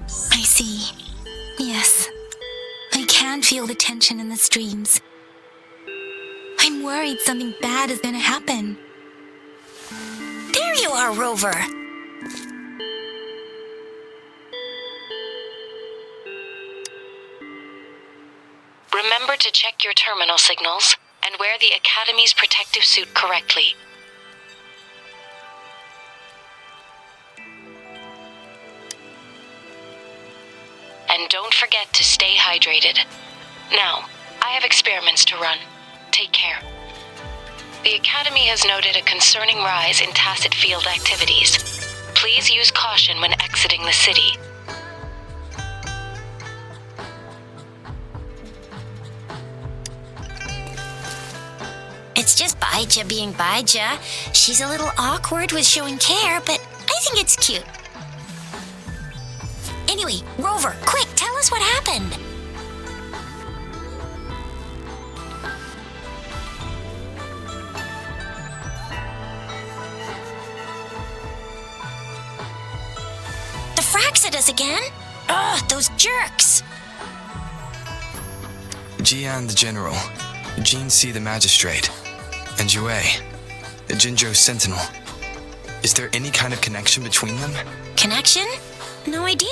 I see. Yes. I can feel the tension in the streams. I'm worried something bad is gonna happen. There you are, Rover. Remember to check your terminal signals and wear the Academy's protective suit correctly. And don't forget to stay hydrated. Now, I have experiments to run. Take care. The Academy has noted a concerning rise in tacit field activities. Please use caution when exiting the city. It's just Baija being Baija. She's a little awkward with showing care, but I think it's cute. Anyway, Rover, quick, tell us what happened. The fracks at us again? Ugh, those jerks! Jian the General, Jean C the Magistrate, and Yue, the Jinzhou Sentinel. Is there any kind of connection between them? Connection? No idea.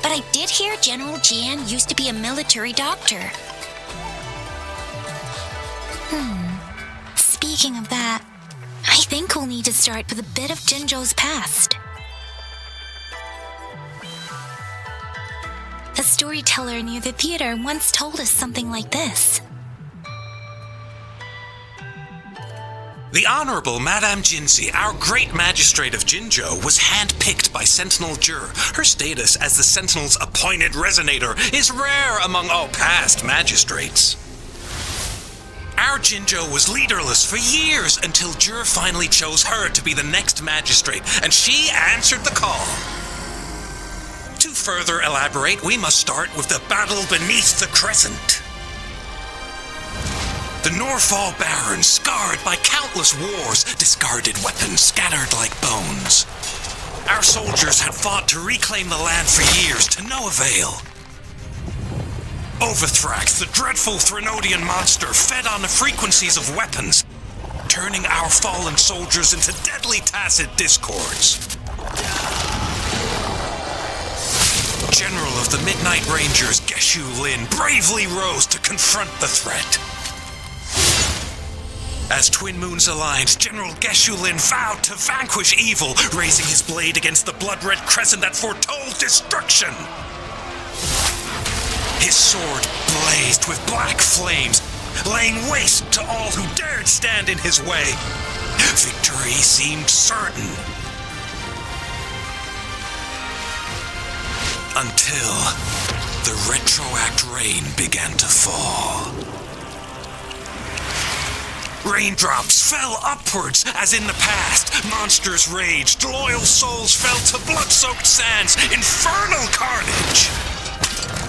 But I did hear General Jian used to be a military doctor. Speaking of that, I think we'll need to start with a bit of Jinzhou's past. A storyteller near the theater once told us something like this. The Honorable Madame Jinzi, our great magistrate of Jinzhou, was handpicked by Sentinel Jur. Her status as the Sentinel's appointed resonator is rare among all past magistrates. Our Jinzhou was leaderless for years until Jur finally chose her to be the next magistrate, and she answered the call. To further elaborate, we must start with the battle beneath the crescent. The Norfall Barons, scarred by countless wars, discarded weapons scattered like bones. Our soldiers had fought to reclaim the land for years, to no avail. Overthrax, the dreadful Threnodian monster, fed on the frequencies of weapons, turning our fallen soldiers into deadly tacit discords. General of the Midnight Rangers, Geshu Lin, bravely rose to confront the threat. As Twin Moons aligned, General Geshu Lin vowed to vanquish evil, raising his blade against the blood-red crescent that foretold destruction. His sword blazed with black flames, laying waste to all who dared stand in his way. Victory seemed certain. Until the Retroact rain began to fall. Raindrops fell upwards, as in the past. Monsters raged, loyal souls fell to blood-soaked sands, infernal carnage.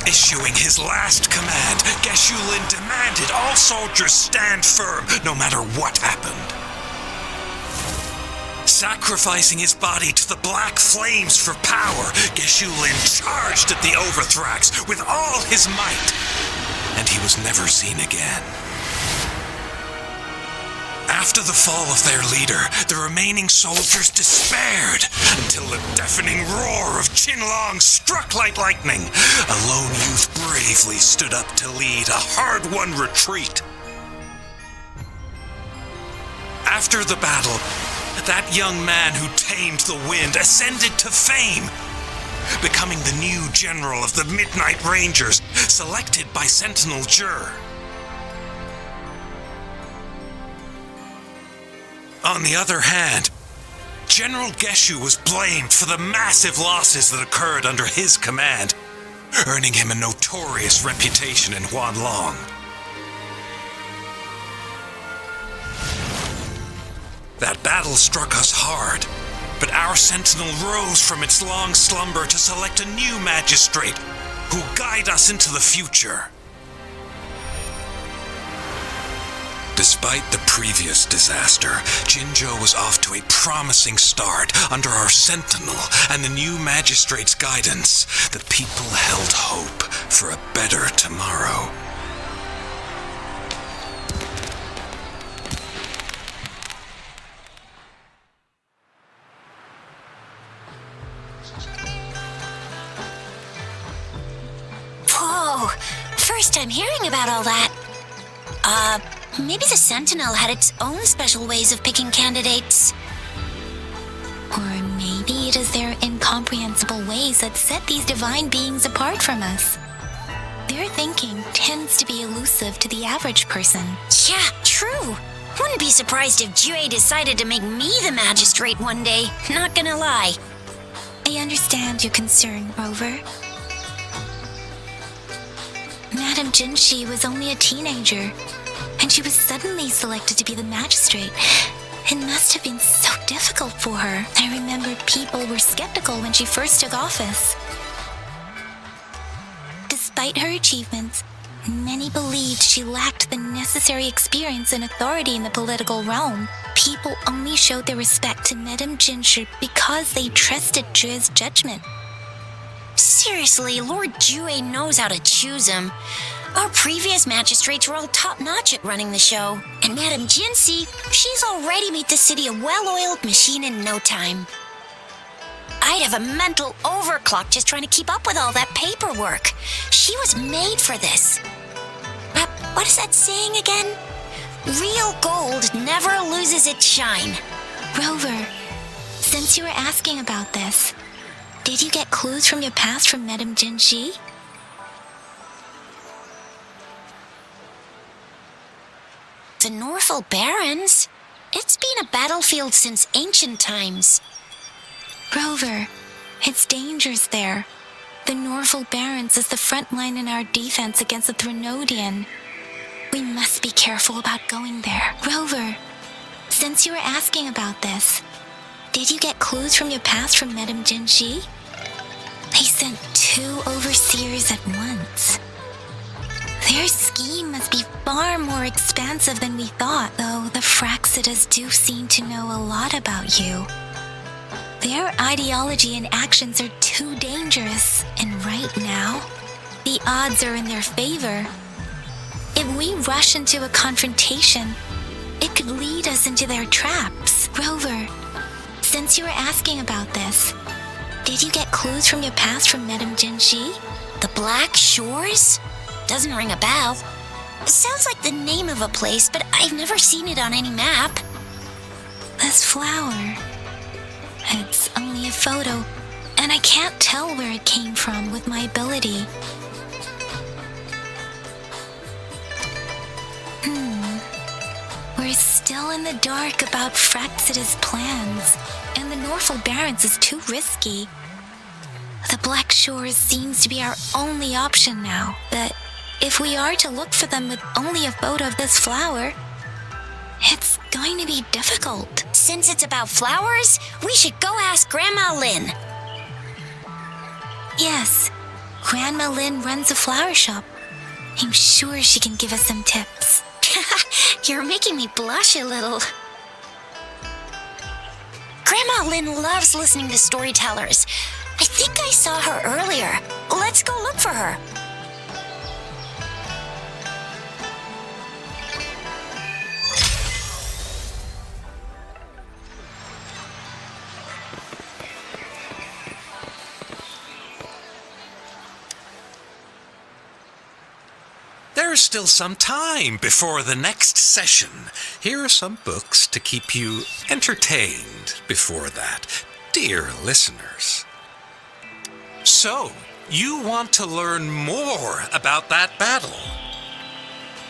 Issuing his last command, Geshu Lin demanded all soldiers stand firm, no matter what happened. Sacrificing his body to the black flames for power, Geshu Lin charged at the Overthrax with all his might, and he was never seen again. After the fall of their leader, the remaining soldiers despaired until the deafening roar of Qinlong struck like lightning. A lone youth bravely stood up to lead a hard-won retreat. After the battle, that young man who tamed the wind ascended to fame, becoming the new general of the Midnight Rangers, selected by Sentinel Jur. On the other hand, General Geshu was blamed for the massive losses that occurred under his command, earning him a notorious reputation in Huanglong. That battle struck us hard, but our sentinel rose from its long slumber to select a new magistrate who'll guide us into the future. Despite the previous disaster, Jinzhou was off to a promising start under our sentinel and the new magistrate's guidance. The people held hope for a better tomorrow. Whoa! First time hearing about all that. Maybe the Sentinel had its own special ways of picking candidates. Or maybe it is their incomprehensible ways that set these divine beings apart from us. Their thinking tends to be elusive to the average person. Yeah, true. Wouldn't be surprised if Jue decided to make me the magistrate one day. Not gonna lie. I understand your concern, Rover. Madame Jinxi was only a teenager, and she was suddenly selected to be the magistrate. It must have been so difficult for her. I remember people were skeptical when she first took office. Despite her achievements, many believed she lacked the necessary experience and authority in the political realm. People only showed their respect to Madame Jinxi because they trusted Jue's judgment. Seriously, Lord Jue knows how to choose him. Our previous magistrates were all top-notch at running the show. And Madame Jinxi, she's already made the city a well-oiled machine in no time. I'd have a mental overclock just trying to keep up with all that paperwork. She was made for this. What is that saying again? Real gold never loses its shine. Rover, since you were asking about this, did you get clues from your past from Madame Jinxi? The Norfolk Barrens? It's been a battlefield since ancient times. Rover, it's dangerous there. The Norfolk Barrens is the front line in our defense against the Threnodian. We must be careful about going there. Rover, since you were asking about this, did you get clues from your past from Madame Jinxi? They sent 2 overseers at once. Their scheme must be far more expansive than we thought, though the Fraxidas do seem to know a lot about you. Their ideology and actions are too dangerous, and right now, the odds are in their favor. If we rush into a confrontation, it could lead us into their traps. Rover, since you were asking about this, did you get clues from your past from Madame Jinxi? The Black Shores? Doesn't ring a bell. It sounds like the name of a place, but I've never seen it on any map. This flower. It's only a photo, and I can't tell where it came from with my ability. We're still in the dark about Fraxida's plans, and the Norfolk Barrens is too risky. The Black Shores seems to be our only option now, but if we are to look for them with only a photo of this flower, it's going to be difficult. Since it's about flowers, we should go ask Grandma Lin. Yes, Grandma Lin runs a flower shop. I'm sure she can give us some tips. You're making me blush a little. Grandma Lin loves listening to storytellers. I think I saw her earlier. Let's go look for her. There's still some time before the next session. Here are some books to keep you entertained before that, dear listeners. So, you want to learn more about that battle?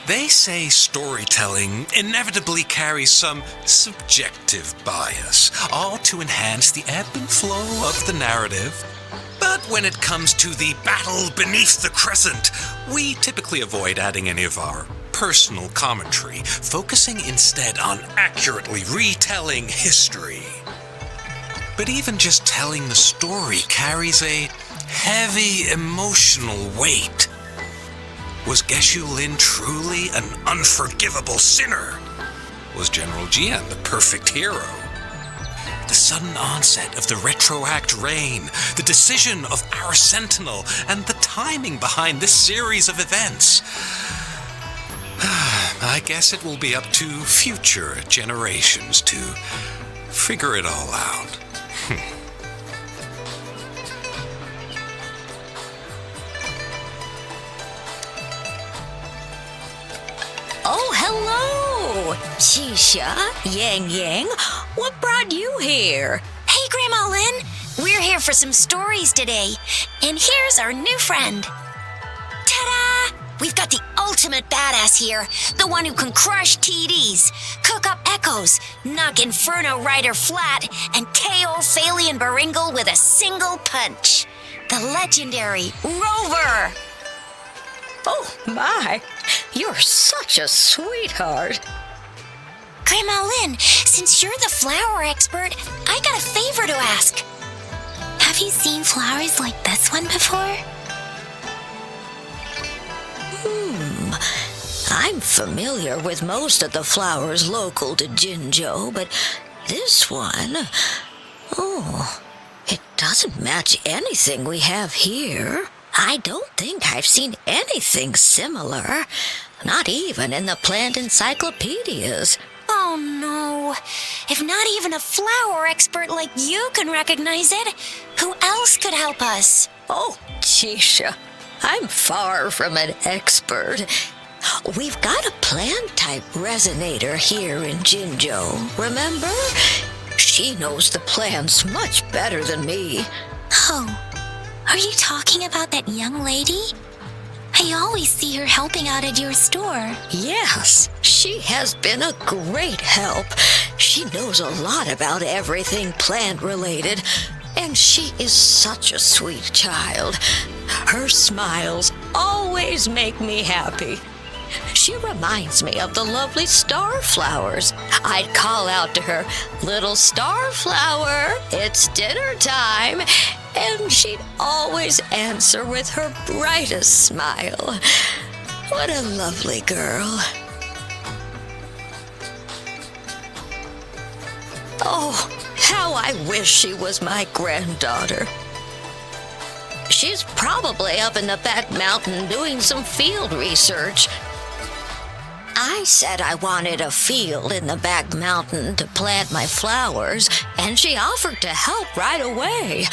They say storytelling inevitably carries some subjective bias, all to enhance the ebb and flow of the narrative. But when it comes to the battle beneath the crescent, we typically avoid adding any of our personal commentary, focusing instead on accurately retelling history. But even just telling the story carries a heavy emotional weight. Was Geshu Lin truly an unforgivable sinner? was General Jian, the perfect hero. The sudden onset of the retroact rain, the decision of our sentinel, and the timing behind this series of events. I guess it will be up to future generations to figure it all out. Oh, hello! Chixia, Yangyang, what brought you here? Hey, Grandma Lin. We're here for some stories today. And here's our new friend. Ta-da! We've got the ultimate badass here. The one who can crush TDs, cook up echoes, knock Inferno Rider flat, and KO Phalian Baringle with a single punch. The legendary Rover. Oh, my. You're such a sweetheart. Grandma Lin, since you're the flower expert, I got a favor to ask. Have you seen flowers like this one before? I'm familiar with most of the flowers local to Jinzhou, but this one, it doesn't match anything we have here. I don't think I've seen anything similar, not even in the plant encyclopedias. Oh no. If not even a flower expert like you can recognize it, who else could help us? Oh, Chixia, I'm far from an expert. We've got a plant-type resonator here in Jinzhou, remember? She knows the plants much better than me. Oh, are you talking about that young lady? I always see her helping out at your store. Yes, she has been a great help. She knows a lot about everything plant-related, and she is such a sweet child. Her smiles always make me happy. She reminds me of the lovely starflowers. I'd call out to her, "Little starflower, it's dinner time," and she'd always answer with her brightest smile. What a lovely girl. Oh, how I wish she was my granddaughter. She's probably up in the back mountain doing some field research. I said I wanted a field in the back mountain to plant my flowers, and she offered to help right away.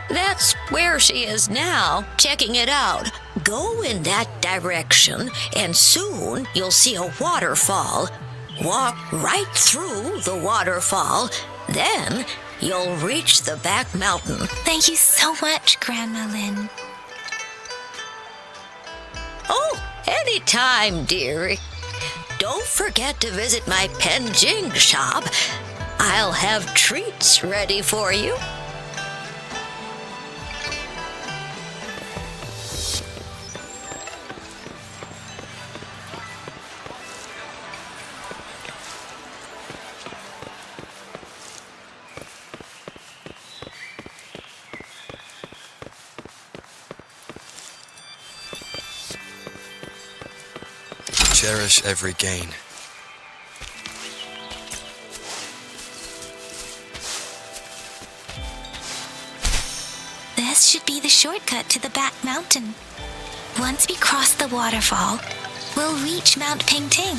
That's where she is now, checking it out. Go in that direction, and soon you'll see a waterfall. Walk right through the waterfall, then you'll reach the back mountain. Thank you so much, Grandma Lin. Oh, anytime, dearie. Don't forget to visit my Penjing shop. I'll have treats ready for you. Cherish every gain. This should be the shortcut to the back mountain. Once we cross the waterfall, we'll reach Mount Pingting.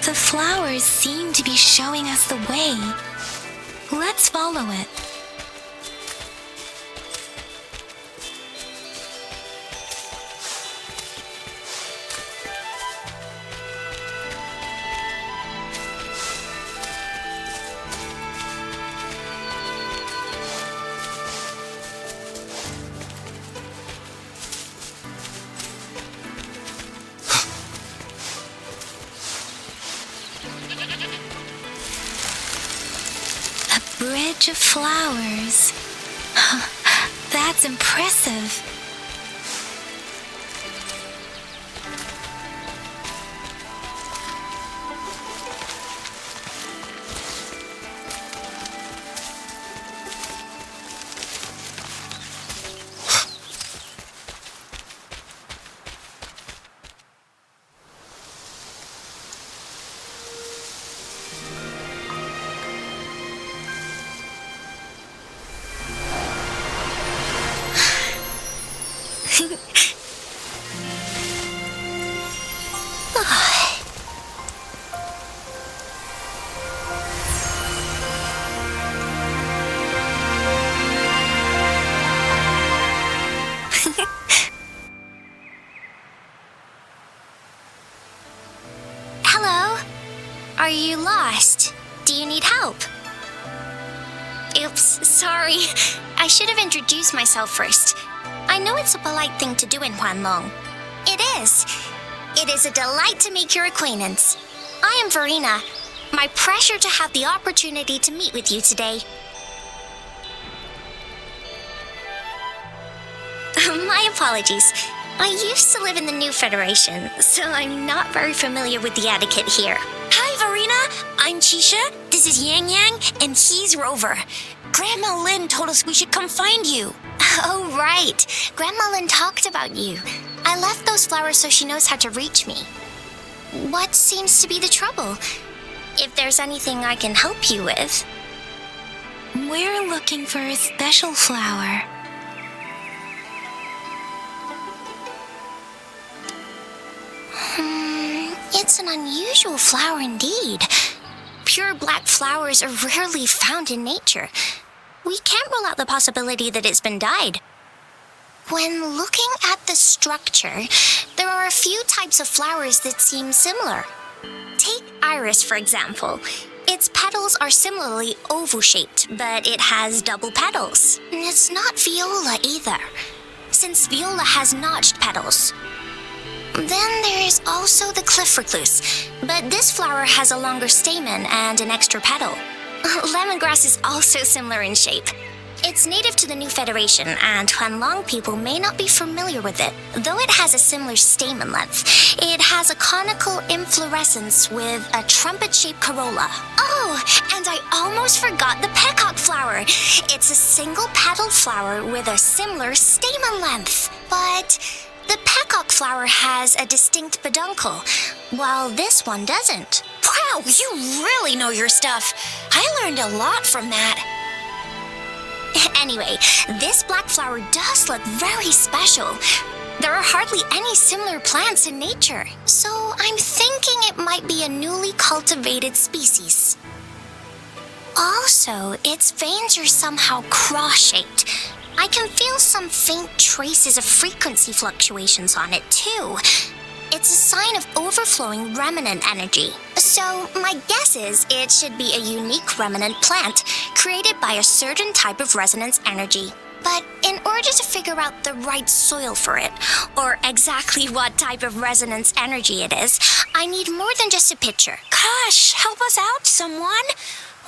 The flowers seem to be showing us the way. Let's follow it. Bridge of flowers. That's impressive. Hello? Are you lost? Do you need help? Oops, sorry. I should have introduced myself first. I know it's a polite thing to do in Huanglong. It is. It is a delight to make your acquaintance. I am Verina. My pleasure to have the opportunity to meet with you today. My apologies. I used to live in the New Federation, so I'm not very familiar with the etiquette here. Hi, Verina. I'm Chixia. This is Yangyang, and he's Rover. Grandma Lin told us we should come find you. Oh, right. Grandma Lin talked about you. I left those flowers so she knows how to reach me. What seems to be the trouble? If there's anything I can help you with. We're looking for a special flower. It's an unusual flower indeed. Pure black flowers are rarely found in nature. We can't rule out the possibility that it's been dyed. When looking at the structure, there are a few types of flowers that seem similar. Take iris, for example. Its petals are similarly oval-shaped, but it has double petals. It's not viola either, since viola has notched petals. Then there is also the cliff recluse, but this flower has a longer stamen and an extra petal. Lemongrass is also similar in shape. It's native to the New Federation, and Huanglong people may not be familiar with it. Though it has a similar stamen length, it has a conical inflorescence with a trumpet-shaped corolla. Oh, and I almost forgot the peacock flower. It's a single-petaled flower with a similar stamen length, but the peacock flower has a distinct peduncle, while this one doesn't. Wow, you really know your stuff. I learned a lot from that. Anyway, this black flower does look very special. There are hardly any similar plants in nature, so I'm thinking it might be a newly cultivated species. Also, its veins are somehow cross-shaped. I can feel some faint traces of frequency fluctuations on it, too. It's a sign of overflowing remnant energy. So, my guess is it should be a unique remnant plant created by a certain type of resonance energy. But in order to figure out the right soil for it, or exactly what type of resonance energy it is, I need more than just a picture. Gosh, help us out, someone!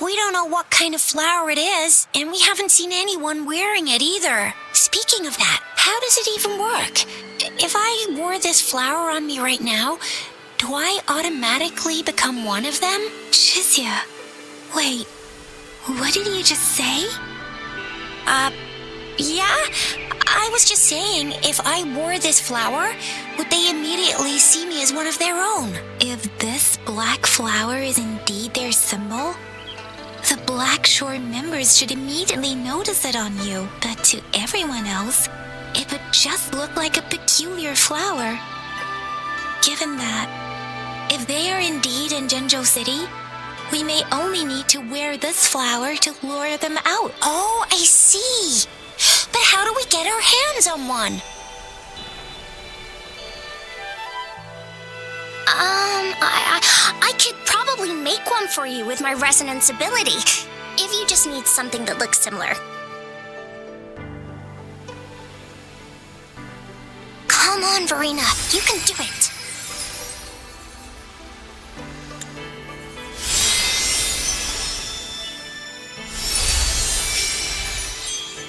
We don't know what kind of flower it is, and we haven't seen anyone wearing it either. Speaking of that, how does it even work? If I wore this flower on me right now, do I automatically become one of them? Chixia, wait, what did you just say? Yeah? I was just saying, if I wore this flower, would they immediately see me as one of their own? If this black flower is indeed their symbol, the Black Shore members should immediately notice it on you, but to everyone else, it would just look like a peculiar flower. Given that, if they are indeed in Jinzhou City, we may only need to wear this flower to lure them out. Oh, I see. But how do we get our hands on one? I could probably make one for you with my resonance ability, if you just need something that looks similar. Come on, Verina, you can do it.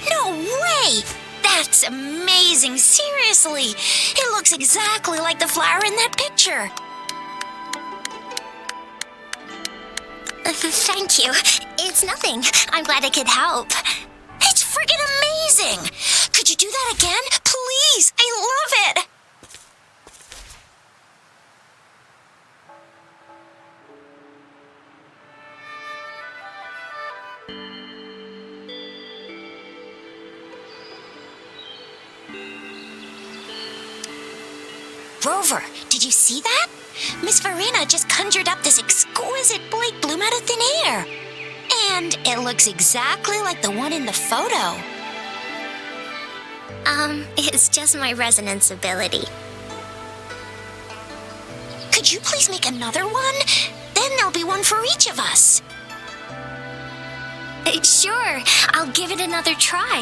No way! That's amazing, seriously! It looks exactly like the flower in that picture. Thank you. It's nothing. I'm glad I could help. It's friggin' amazing! Could you do that again? Please! I love it! Rover, did you see that? Miss Verina just conjured up this exquisite Blake bloom out of thin air. And it looks exactly like the one in the photo. It's just my resonance ability. Could you please make another one? Then there'll be one for each of us. Sure, I'll give it another try.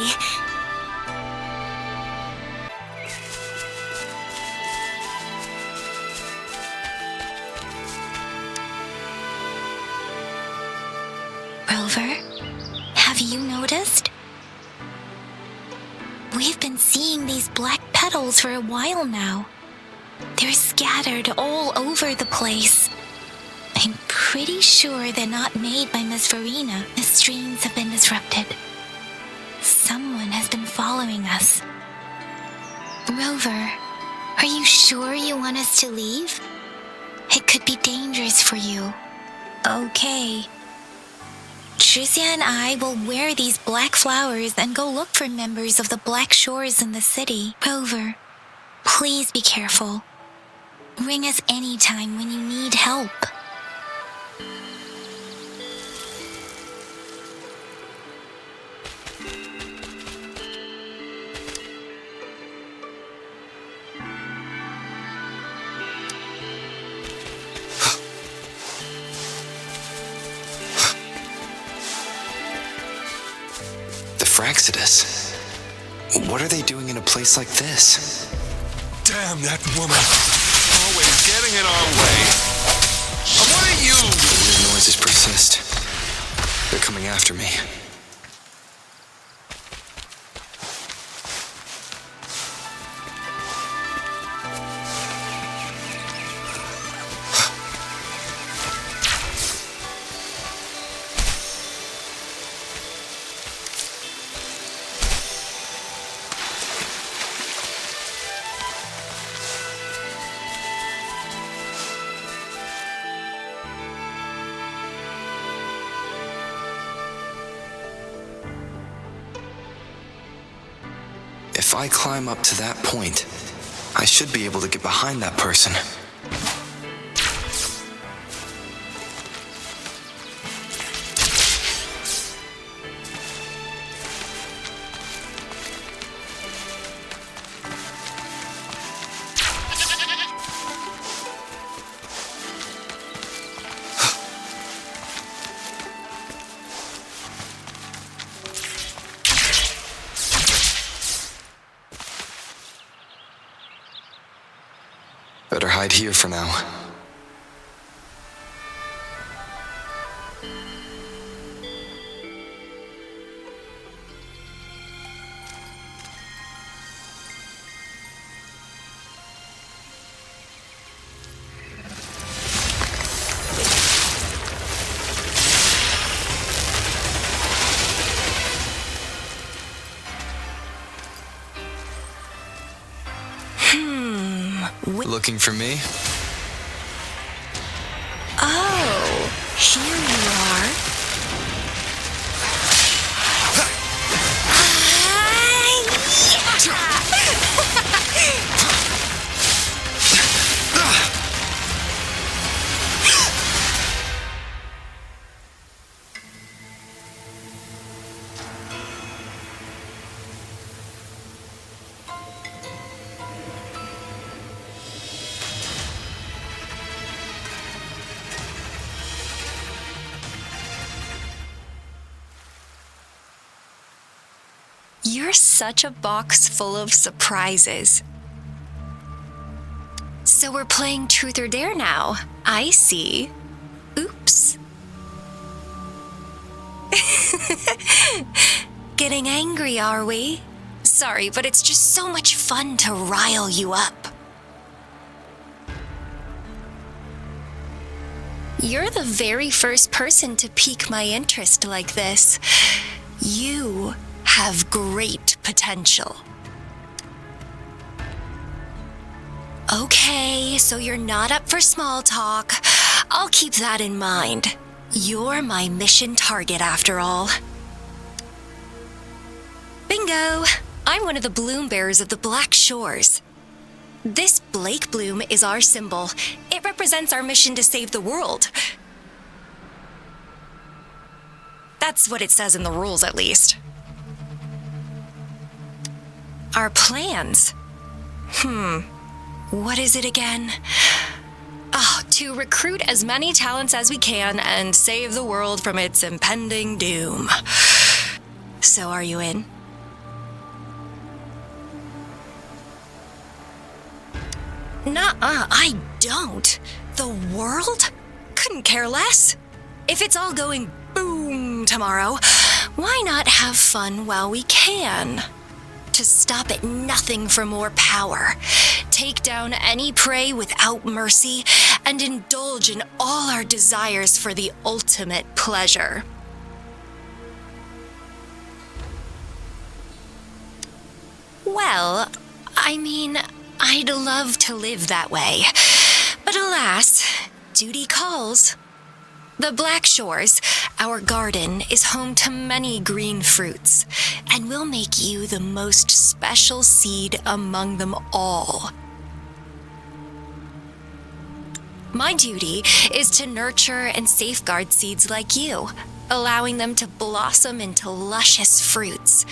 Rover, have you noticed? We've been seeing these black petals for a while now. They're scattered all over the place. I'm pretty sure they're not made by Miss Verina. The streams have been disrupted. Someone has been following us. Rover, are you sure you want us to leave? It could be dangerous for you. Okay. Chixia and I will wear these black flowers and go look for members of the Black Shores in the city. Rover, please be careful. Ring us anytime when you need help. Fraxidus. What are they doing in a place like this? Damn that woman. Always getting in our way. What are you? Weird noises persist. They're coming after me. If I climb up to that point, I should be able to get behind that person. Better hide here for now. Looking for me? Oh, here you are. You're such a box full of surprises. So we're playing Truth or Dare now. I see. Oops. Getting angry, are we? Sorry, but it's just so much fun to rile you up. You're the very first person to pique my interest like this. You have great potential. Okay, so you're not up for small talk. I'll keep that in mind. You're my mission target after all. Bingo! I'm one of the bloom bearers of the Black Shores. This Blake bloom is our symbol. It represents our mission to save the world. That's what it says in the rules, at least. Our plans. What is it again? To recruit as many talents as we can and save the world from its impending doom. So are you in? Nuh-uh, I don't. The world? Couldn't care less. If it's all going boom tomorrow, why not have fun while we can? To stop at nothing for more power, take down any prey without mercy, and indulge in all our desires for the ultimate pleasure. Well, I mean, I'd love to live that way, but alas, duty calls. The Black Shores, our garden, is home to many green fruits, and we'll make you the most special seed among them all. My duty is to nurture and safeguard seeds like you, allowing them to blossom into luscious fruits.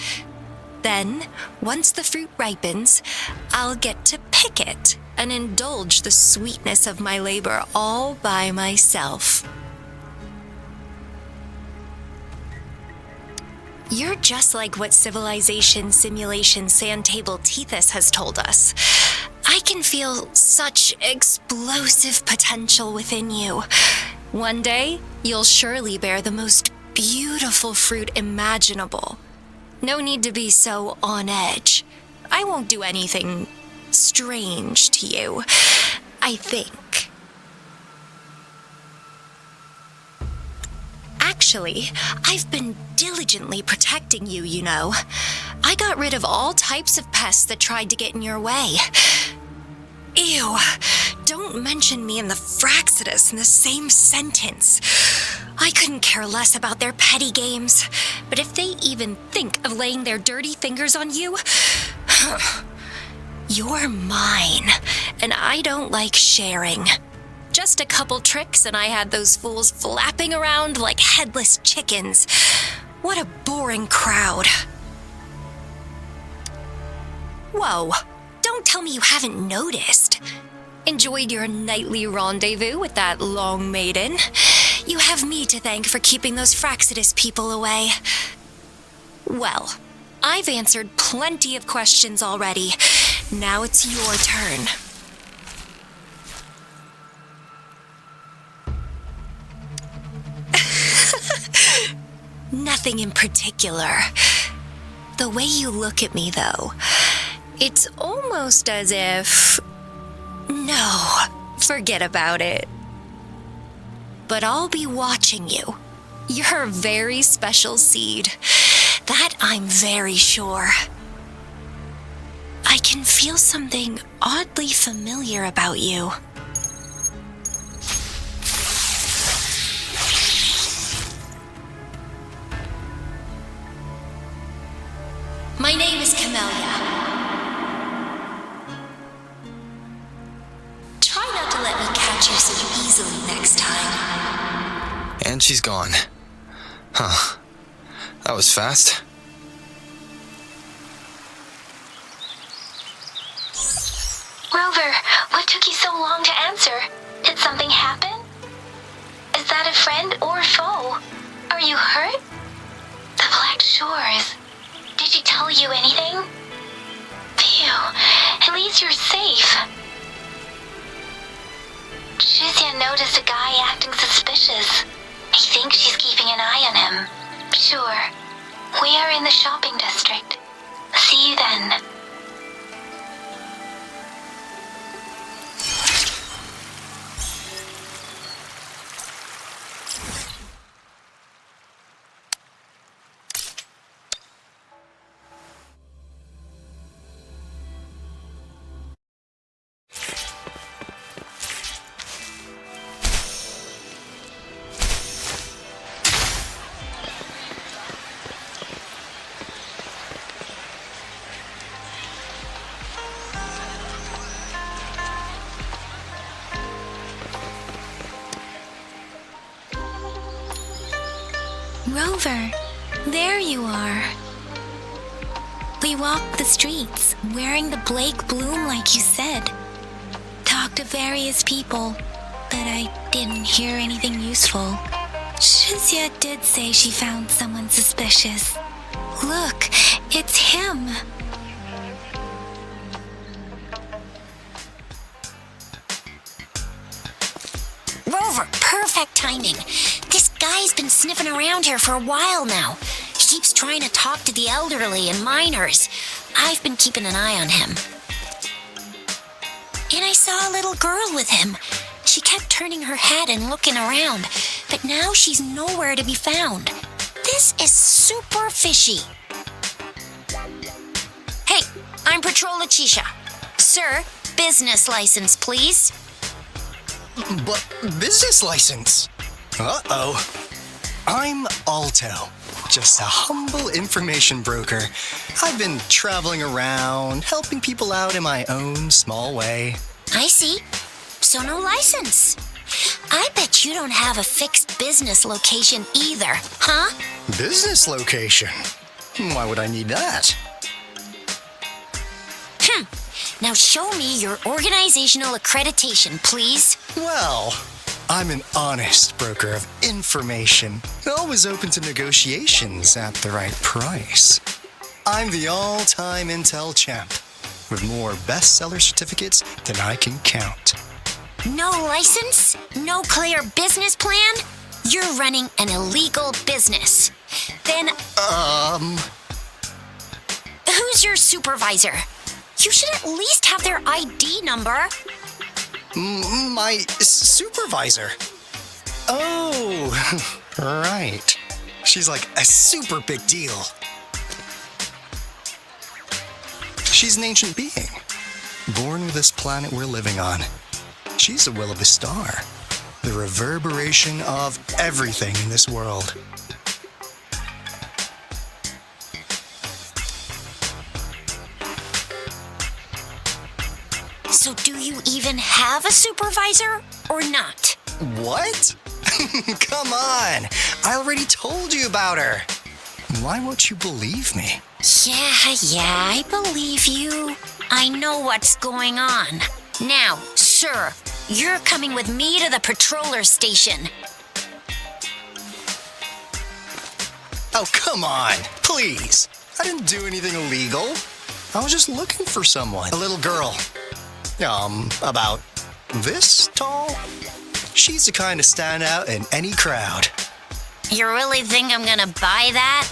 Then, once the fruit ripens, I'll get to pick it and indulge the sweetness of my labor all by myself. You're just like what Civilization Simulation Sand Table Tethys has told us. I can feel such explosive potential within you. One day, you'll surely bear the most beautiful fruit imaginable. No need to be so on edge. I won't do anything strange to you, I think. Actually, I've been diligently protecting you, you know. I got rid of all types of pests that tried to get in your way. Ew, don't mention me and the Fraxidus in the same sentence. I couldn't care less about their petty games, but if they even think of laying their dirty fingers on you, you're mine, and I don't like sharing. Just a couple tricks and I had those fools flapping around like headless chickens. What a boring crowd. Whoa, don't tell me you haven't noticed. Enjoyed your nightly rendezvous with that long maiden. You have me to thank for keeping those Fraxidus people away. Well, I've answered plenty of questions already. Now it's your turn. Nothing in particular. The way you look at me, though, it's almost as if... No, forget about it. But I'll be watching you. You're a very special seed. That I'm very sure. I can feel something oddly familiar about you. My name is Camellya. Try not to let me catch you so easily next time. And she's gone. Huh. That was fast. Rover, what took you so long to answer? Did something happen? Is that a friend or foe? Are you hurt? The Black Shores. Did she tell you anything? Phew, at least you're safe. Chixia noticed a guy acting suspicious. I think she's keeping an eye on him. Sure. We are in the shopping district. See you then. Rover, there you are. We walked the streets, wearing the Blake bloom like you said. Talked to various people, but I didn't hear anything useful. Chixia did say she found someone suspicious. Look, it's him. Rover, perfect timing. This guy's been sniffing around here for a while now. He keeps trying to talk to the elderly and minors. I've been keeping an eye on him. And I saw a little girl with him. She kept turning her head and looking around, but now she's nowhere to be found. This is super fishy. Hey, I'm Patroller Chixia. Sir, business license, please. But business license? Uh-oh. I'm Aalto, just a humble information broker. I've been traveling around, helping people out in my own small way. I see. So no license. I bet you don't have a fixed business location either, huh? Business location? Why would I need that? Now show me your organizational accreditation, please. Well, I'm an honest broker of information, always open to negotiations at the right price. I'm the all-time Intel champ, with more bestseller certificates than I can count. No license? No clear business plan? You're running an illegal business. Then, who's your supervisor? You should at least have their ID number. My supervisor? Oh, right. She's like a super big deal. She's an ancient being, born with this planet we're living on. She's the will of the star, the reverberation of everything in this world. So do you even have a supervisor or not? What? Come on! I already told you about her. Why won't you believe me? Yeah, I believe you. I know what's going on. Now, sir, you're coming with me to the patroller station. Oh, come on, please. I didn't do anything illegal. I was just looking for someone. A little girl. About this tall. She's the kind to stand out in any crowd. You really think I'm gonna buy that?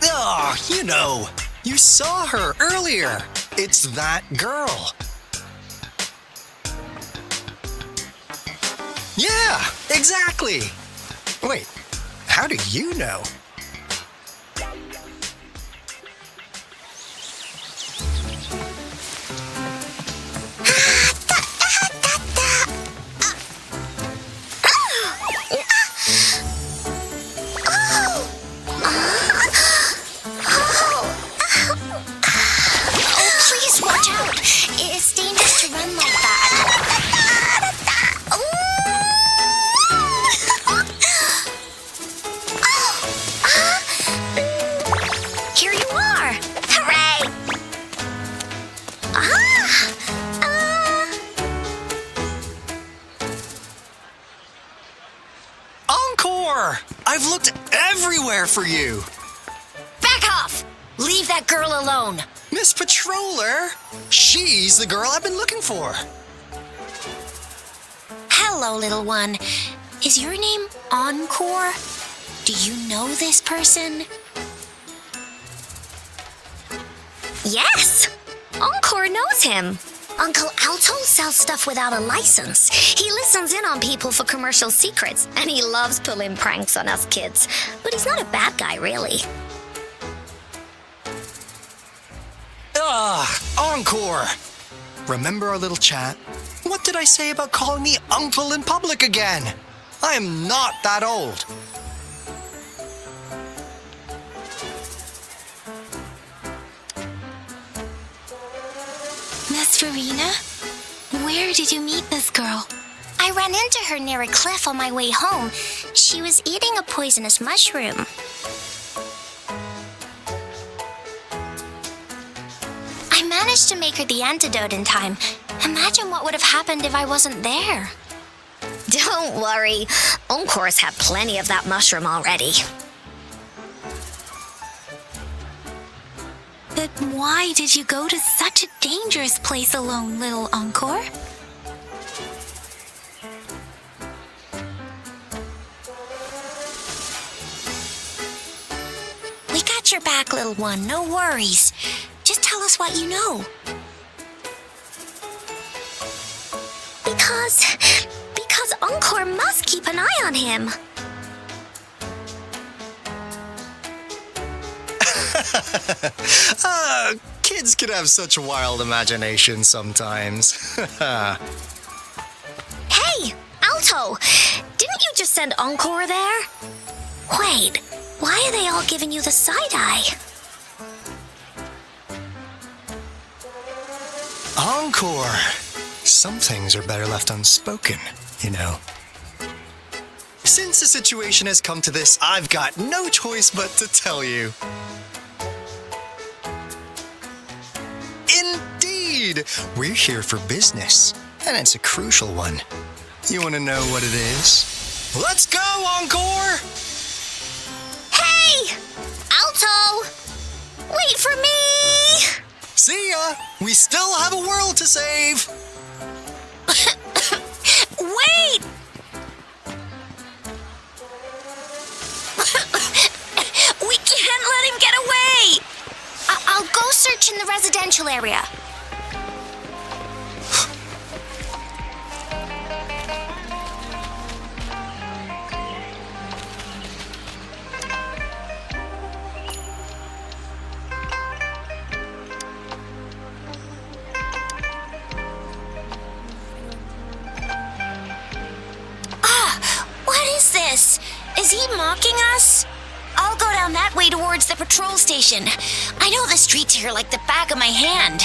Oh, you know, you saw her earlier. It's that girl. Yeah, exactly. Wait, how do you know? It's dangerous to run like that. Here you are. Hooray! Encore! I've looked everywhere for you. Back off! Leave that girl alone. Miss Patroller, she's the girl I've been looking for. Hello, little one. Is your name Encore? Do you know this person? Yes! Encore knows him. Uncle Aalto sells stuff without a license. He listens in on people for commercial secrets, and he loves pulling pranks on us kids. But he's not a bad guy, really. Encore! Remember our little chat? What did I say about calling me uncle in public again? I am not that old. Miss Verina? Where did you meet this girl? I I ran into her near a cliff on my way home. She was eating a poisonous mushroom. I managed to make her the antidote in time. Imagine what would have happened if I wasn't there. Don't worry. Encore's had plenty of that mushroom already. But why did you go to such a dangerous place alone, little Encore? We got your back, little one. No worries. Just tell us what you know. Because Encore must keep an eye on him. Kids can have such wild imaginations sometimes. Hey, Aalto! Didn't you just send Encore there? Wait, why are they all giving you the side eye? Encore! Some things are better left unspoken, you know. Since the situation has come to this, I've got no choice but to tell you. Indeed! We're here for business, and it's a crucial one. You want to know what it is? Let's go, Encore! Hey! Aalto! Wait for me! See ya! We still have a world to save! Wait! We can't let him get away! I'll go search in the residential area. Is he mocking us? I'll go down that way towards the patrol station. I know the streets here like the back of my hand.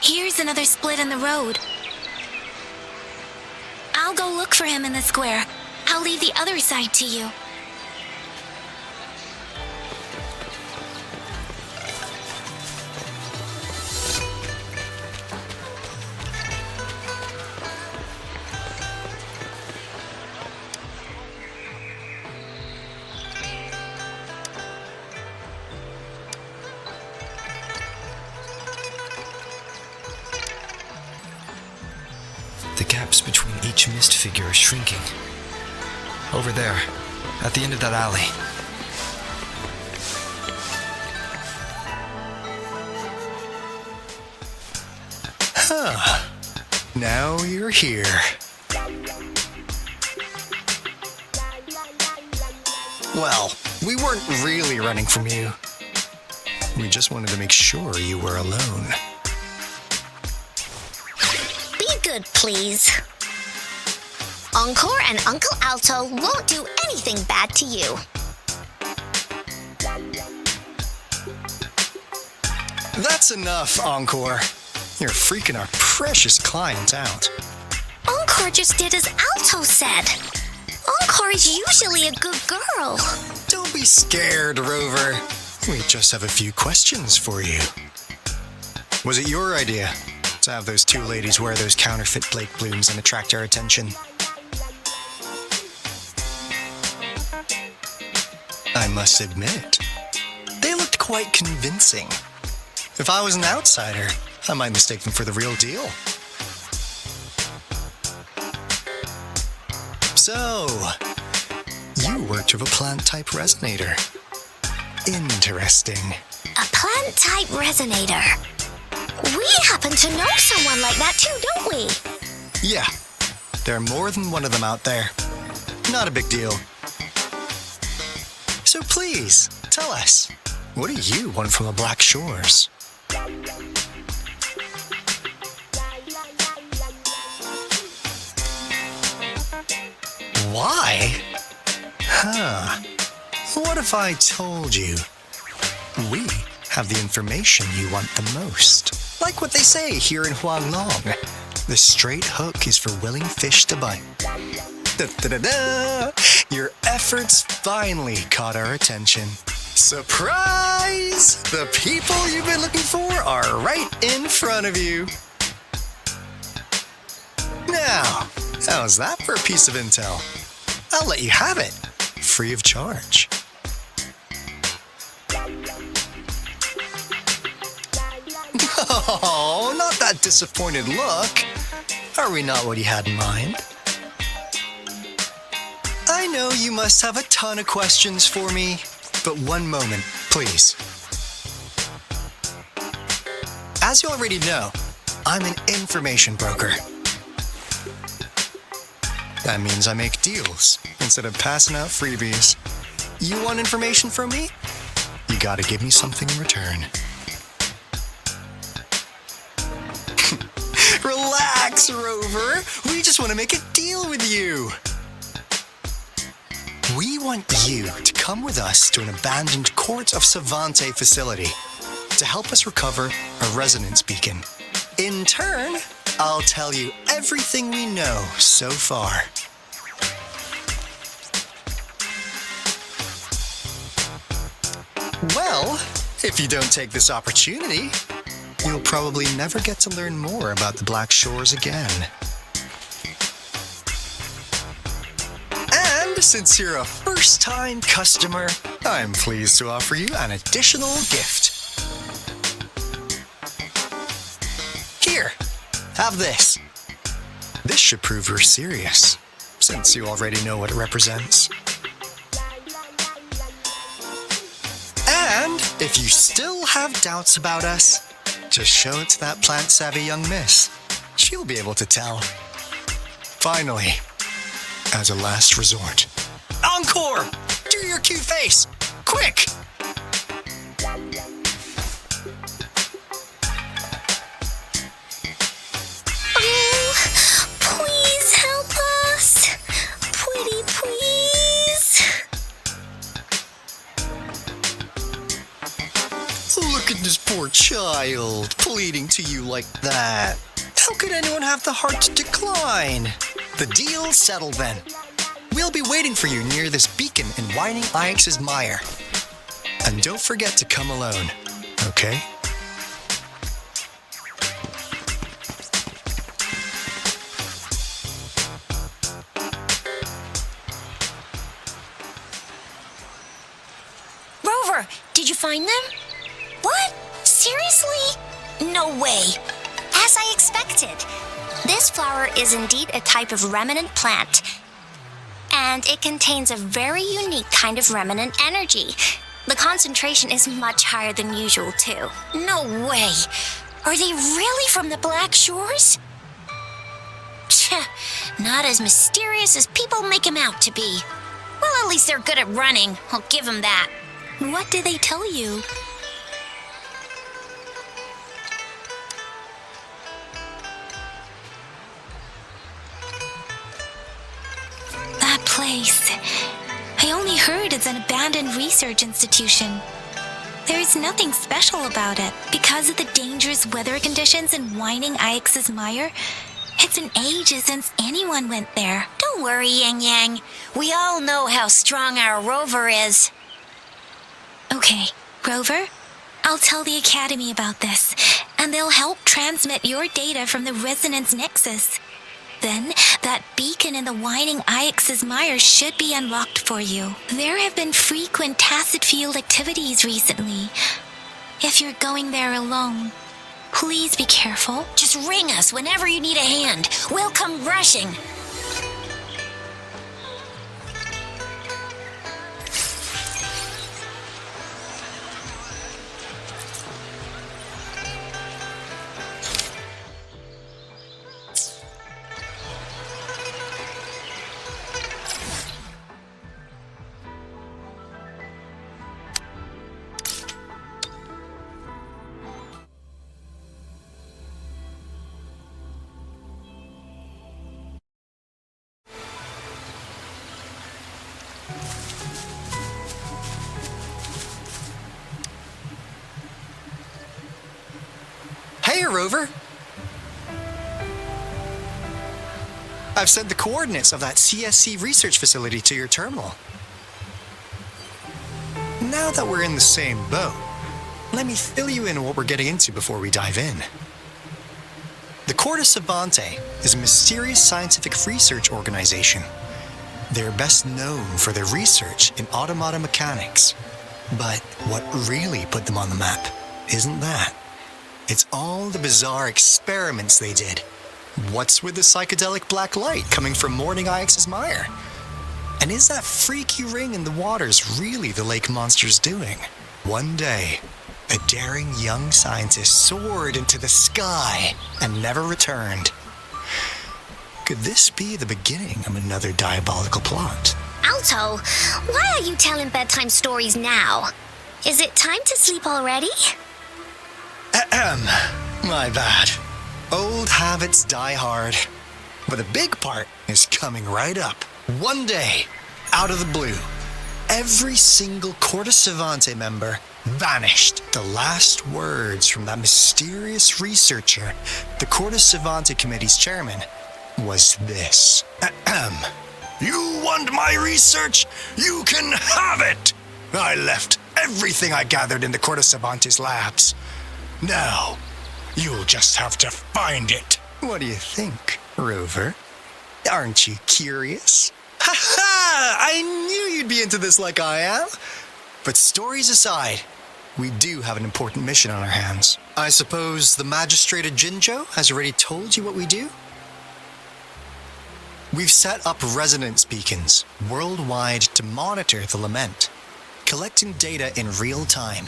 Here's another split in the road. I'll go look for him in the square. I'll leave the other side to you. The gaps between each mist figure are shrinking. Over there, at the end of that alley. Huh. Now you're here. Well, we weren't really running from you. We just wanted to make sure you were alone. Good, please. Encore and Uncle Aalto won't do anything bad to you. That's enough, Encore. You're freaking our precious client out. Encore just did as Aalto said. Encore is usually a good girl. Don't be scared, Rover. We just have a few questions for you. Was it your idea to have those two ladies wear those counterfeit Blake blooms and attract our attention? I must admit, they looked quite convincing. If I was an outsider, I might mistake them for the real deal. So, you worked with a plant-type resonator. Interesting. A plant-type resonator. We happen to know someone like that too, don't we? Yeah, there are more than one of them out there. Not a big deal. So please, tell us, what do you want from the Black Shores? Why? Huh. What if I told you we have the information you want the most? Like what they say here in Huanglong, the straight hook is for willing fish to bite. Da-da-da-da! Your efforts finally caught our attention. Surprise! The people you've been looking for are right in front of you. Now, how's that for a piece of intel? I'll let you have it, free of charge. Oh, not that disappointed look. Are we not what you had in mind? I know you must have a ton of questions for me, but one moment, please. As you already know, I'm an information broker. That means I make deals instead of passing out freebies. You want information from me? You gotta give me something in return. Relax, Rover. We just want to make a deal with you. We want you to come with us to an abandoned Court of Savantae facility to help us recover a resonance beacon. In turn, I'll tell you everything we know so far. Well, if you don't take this opportunity, you'll probably never get to learn more about the Black Shores again. And since you're a first-time customer, I'm pleased to offer you an additional gift. Here, have this. This should prove you're serious, since you already know what it represents. And if you still have doubts about us, just show it to that plant-savvy young miss. She'll be able to tell. Finally, as a last resort, Encore! Do your cute face! Quick! Oh, please help us! Pretty please! Look at this poor child, pleading to you like that. How could anyone have the heart to decline? The deal's settled then. We'll be waiting for you near this beacon in Whining I.Act's mire. And don't forget to come alone, okay? Rover, did you find them? What? Seriously? No way. As I expected. This flower is indeed a type of remnant plant. And it contains a very unique kind of remnant energy. The concentration is much higher than usual, too. No way. Are they really from the Black Shores? Not as mysterious as people make them out to be. Well, at least they're good at running. I'll give them that. What did they tell you? That place. I only heard it's an abandoned research institution. There is nothing special about it. Because of the dangerous weather conditions in Whining I.Act's mire, it's been ages since anyone went there. Don't worry, Yangyang. We all know how strong our Rover is. Okay, Rover, I'll tell the Academy about this, and they'll help transmit your data from the Resonance Nexus. Then, that beacon in the Whining I.Act's mire should be unlocked for you. There have been frequent tacit field activities recently. If you're going there alone, please be careful. Just ring us whenever you need a hand. We'll come rushing. Here, Rover. I've sent the coordinates of that CSC research facility to your terminal. Now that we're in the same boat, let me fill you in on what we're getting into before we dive in. The Court of Savantae is a mysterious scientific research organization. They're best known for their research in automata mechanics. But what really put them on the map isn't that. It's all the bizarre experiments they did. What's with the psychedelic black light coming from Morning Ix's mire? And is that freaky ring in the waters really the lake monster's doing? One day, a daring young scientist soared into the sky and never returned. Could this be the beginning of another diabolical plot? Aalto, why are you telling bedtime stories now? Is it time to sleep already? My bad. Old habits die hard. But the big part is coming right up. One day, out of the blue, every single Court of Savantae member vanished. The last words from that mysterious researcher, the Court of Savantae Committee's chairman, was this. You want my research? You can have it! I left everything I gathered in the Court of Savantae's labs. Now, you'll just have to find it. What do you think, Rover? Aren't you curious? Ha ha! I knew you'd be into this like I am. But stories aside, we do have an important mission on our hands. I suppose the magistrate at Jinzhou has already told you what we do? We've set up resonance beacons worldwide to monitor the lament, collecting data in real time.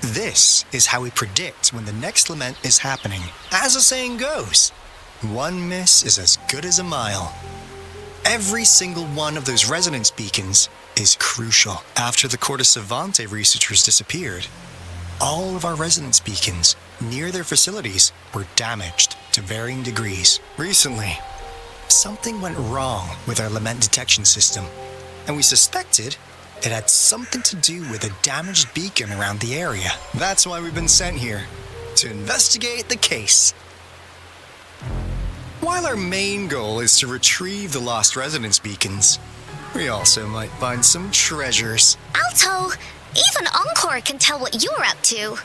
This is how we predict when the next lament is happening. As the saying goes, one miss is as good as a mile. Every single one of those resonance beacons is crucial. After the Court of Savantae researchers disappeared, all of our resonance beacons near their facilities were damaged to varying degrees. Recently, something went wrong with our lament detection system, and we suspected it had something to do with a damaged beacon around the area. That's why we've been sent here, to investigate the case. While our main goal is to retrieve the lost resonance beacons, we also might find some treasures. Aalto, even Encore can tell what you're up to.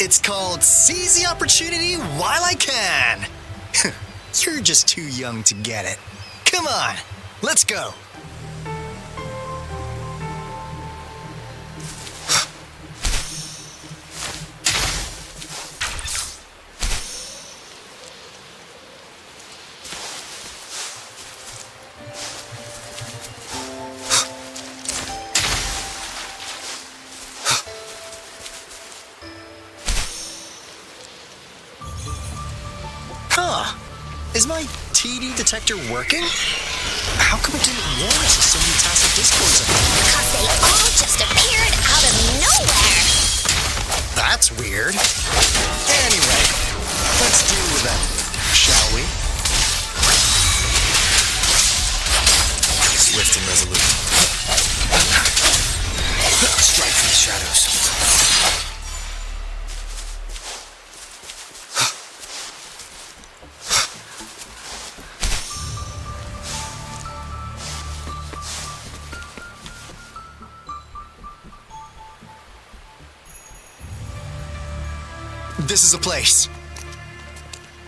It's called Seize the Opportunity While I Can. You're just too young to get it. Come on, let's go. Is my TD detector working? How come it didn't warn us of so many tacit discords of them? Because they all just appeared out of nowhere. That's weird. Anyway, let's deal with them, shall we? Swift and resolute. Strike from the shadows. This is the place.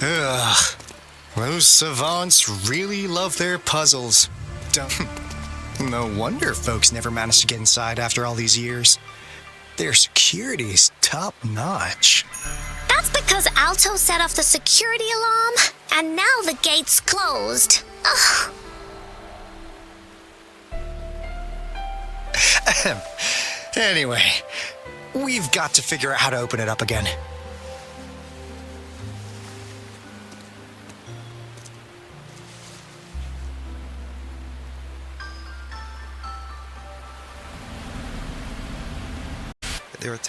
Ugh. Those savants really love their puzzles. No wonder folks never managed to get inside after all these years. Their security is top-notch. That's because Aalto set off the security alarm, and now the gate's closed. Ugh. Anyway, we've got to figure out how to open it up again. There are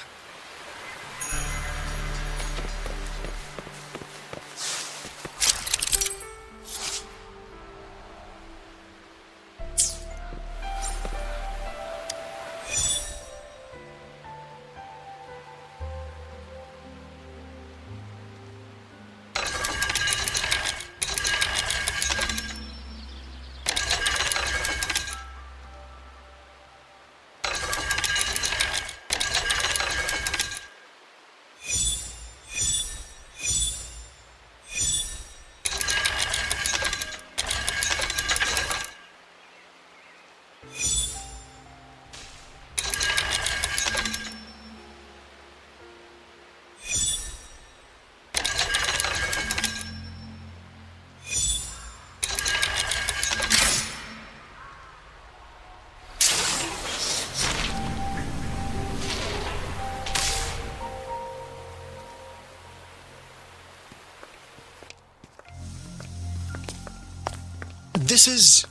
this is...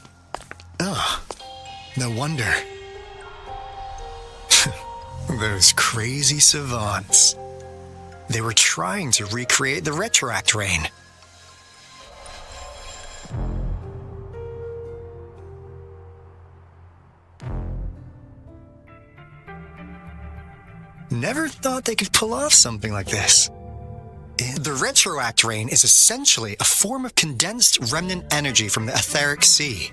Oh, no wonder. Those crazy savants. They were trying to recreate the Retroact rain. Never thought they could pull off something like this. The Retroact rain is essentially a form of condensed remnant energy from the etheric sea.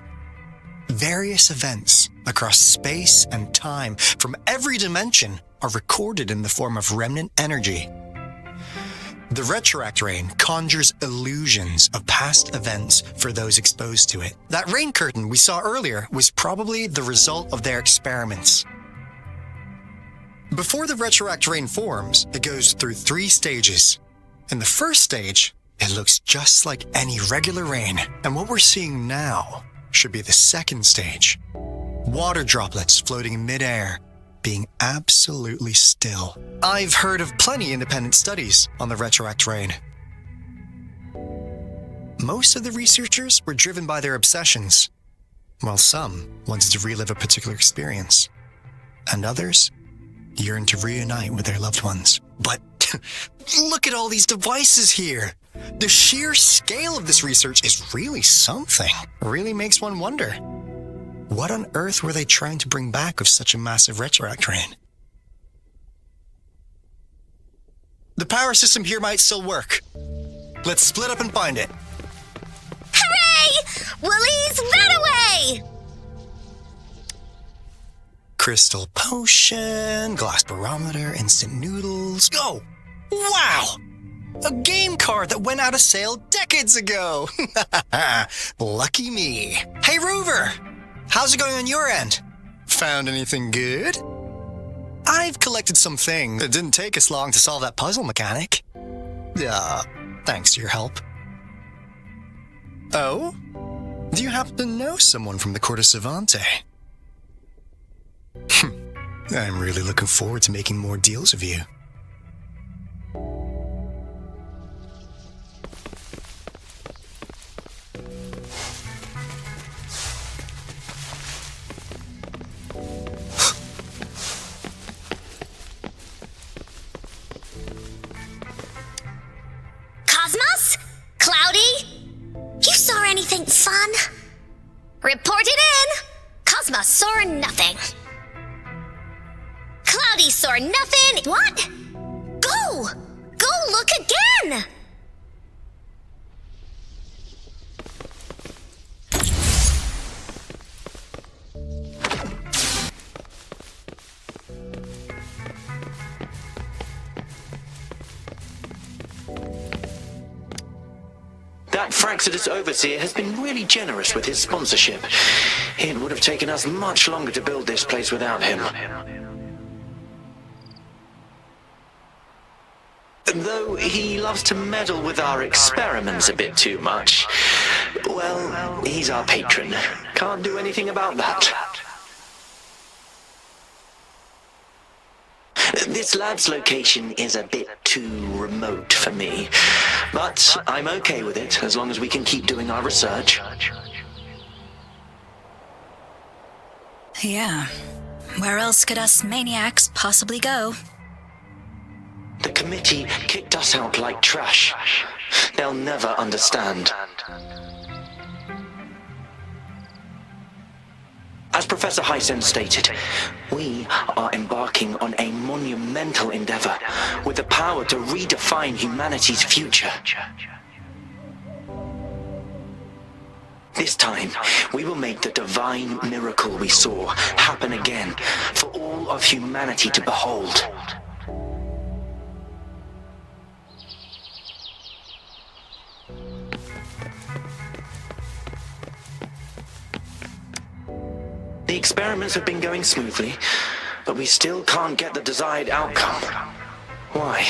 Various events across space and time from every dimension are recorded in the form of remnant energy. The Retroact rain conjures illusions of past events for those exposed to it. That rain curtain we saw earlier was probably the result of their experiments. Before the Retroact rain forms, it goes through 3 stages. In the first stage, it looks just like any regular rain, and what we're seeing now should be the second stage. Water droplets floating in midair, being absolutely still. I've heard of plenty independent studies on the Retroact rain. Most of the researchers were driven by their obsessions, while some wanted to relive a particular experience, and others yearned to reunite with their loved ones. But look at all these devices here. The sheer scale of this research is really something. It really makes one wonder. What on earth were they trying to bring back with such a massive Retroact rain? The power system here might still work. Let's split up and find it. Hooray! Woolies ran away! Crystal potion, glass barometer, instant noodles. Go! Wow! A game card that went out of sale decades ago. Lucky me. Hey, Rover! How's it going on your end? Found anything good? I've collected some things. It didn't take us long to solve that puzzle mechanic. Thanks to your help. Oh? Do you happen to know someone from the court of Savantae? I'm really looking forward to making more deals with you. Cosmos? Cloudy? You saw anything fun? Report it in! Cosmos saw nothing. Cloudy saw nothing. What? Go! Go look again! That Fraxidus overseer has been really generous with his sponsorship. It would have taken us much longer to build this place without him. Though he loves to meddle with our experiments a bit too much. Well, he's our patron. Can't do anything about that. This lab's location is a bit too remote for me, but I'm okay with it as long as we can keep doing our research. Yeah. Where else could us maniacs possibly go? The committee kicked us out like trash. They'll never understand. As Professor Hysen stated, we are embarking on a monumental endeavor with the power to redefine humanity's future. This time, we will make the divine miracle we saw happen again for all of humanity to behold. The experiments have been going smoothly, but we still can't get the desired outcome. Why?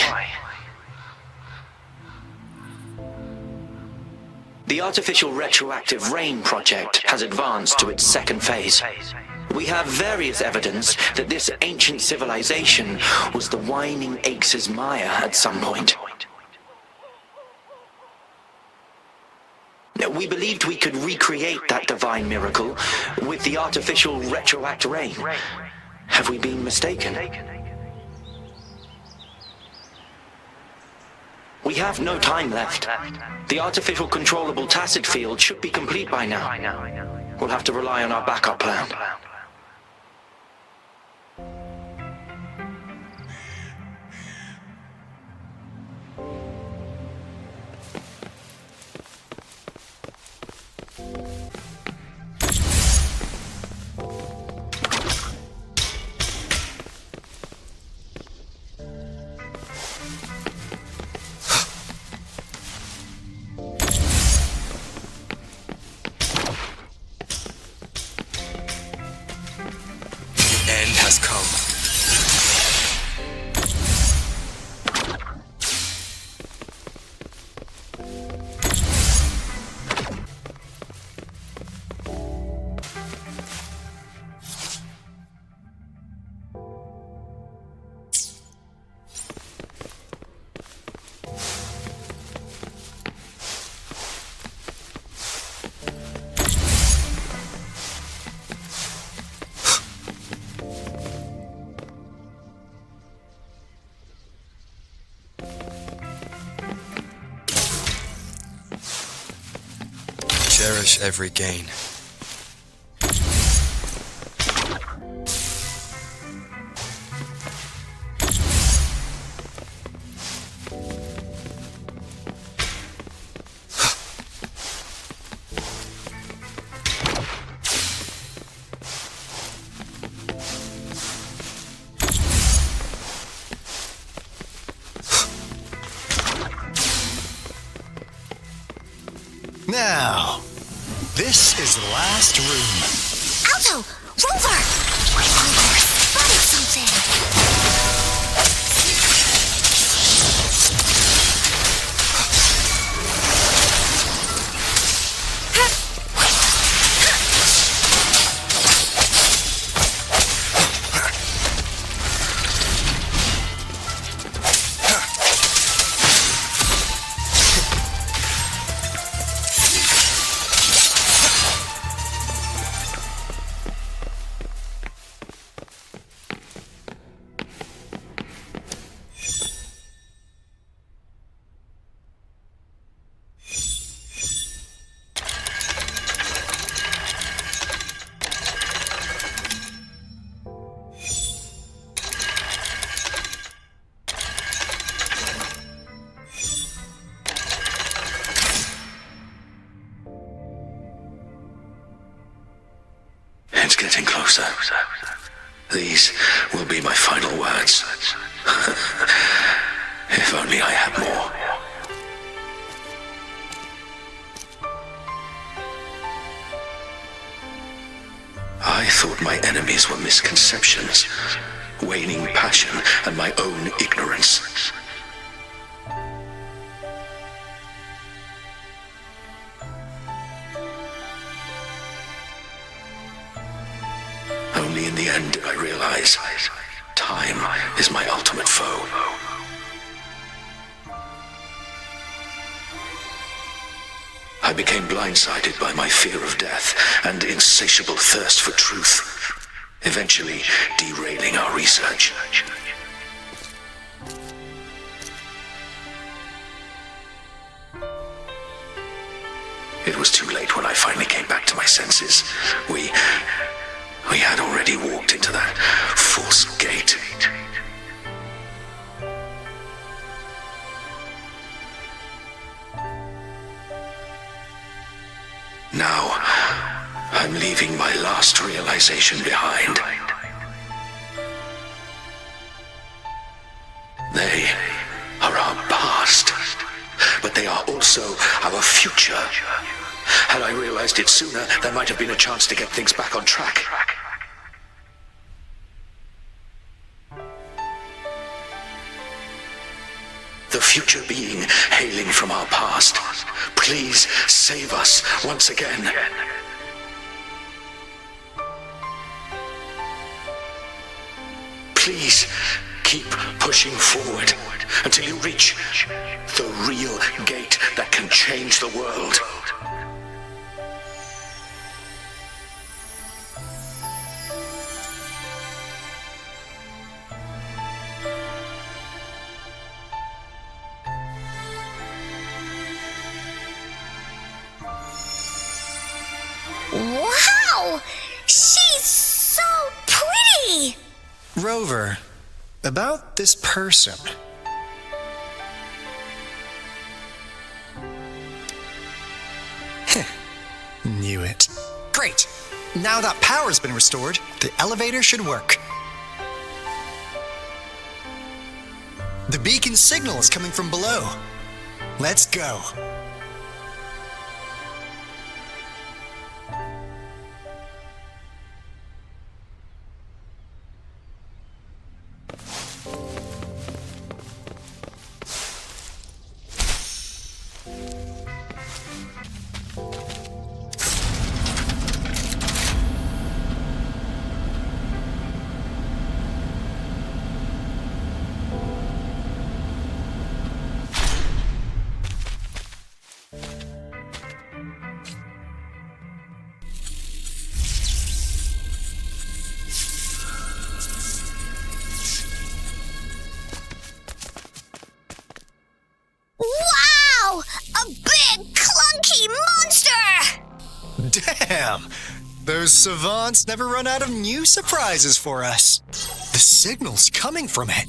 The artificial retroactive rain project has advanced to its second phase. We have various evidence that this ancient civilization was the Whining Aches' Maya at some point. We believed we could recreate that divine miracle with the artificial retroact rain. Have we been mistaken? We have no time left. The artificial controllable tacit field should be complete by now. We'll have to rely on our backup plan. Cherish every gain. Now, this is the last room. Aalto! Rover! Encore spotted something! It's getting closer. These will be my final words. If only I had more. I thought my enemies were misconceptions, waning passion, and my own ignorance. Only in the end did I realize time is my ultimate foe. I became blindsided by my fear of death and insatiable thirst for truth, eventually derailing our research. It was too late when I finally came back to my senses. We had already walked into that false gate. Now, I'm leaving my last realization behind. They are our past, but they are also our future. Had I realized it sooner, there might have been a chance to get things back on track. The future being hailing from our past, please save us once again. Please keep pushing forward until you reach the real gate that can change the world. Wow! She's so pretty! Rover, about this person. Knew it. Great! Now that power's been restored, the elevator should work. The beacon signal is coming from below. Let's go. Wow! A big, clunky monster! Damn! Those savants never run out of new surprises for us. The signal's coming from it.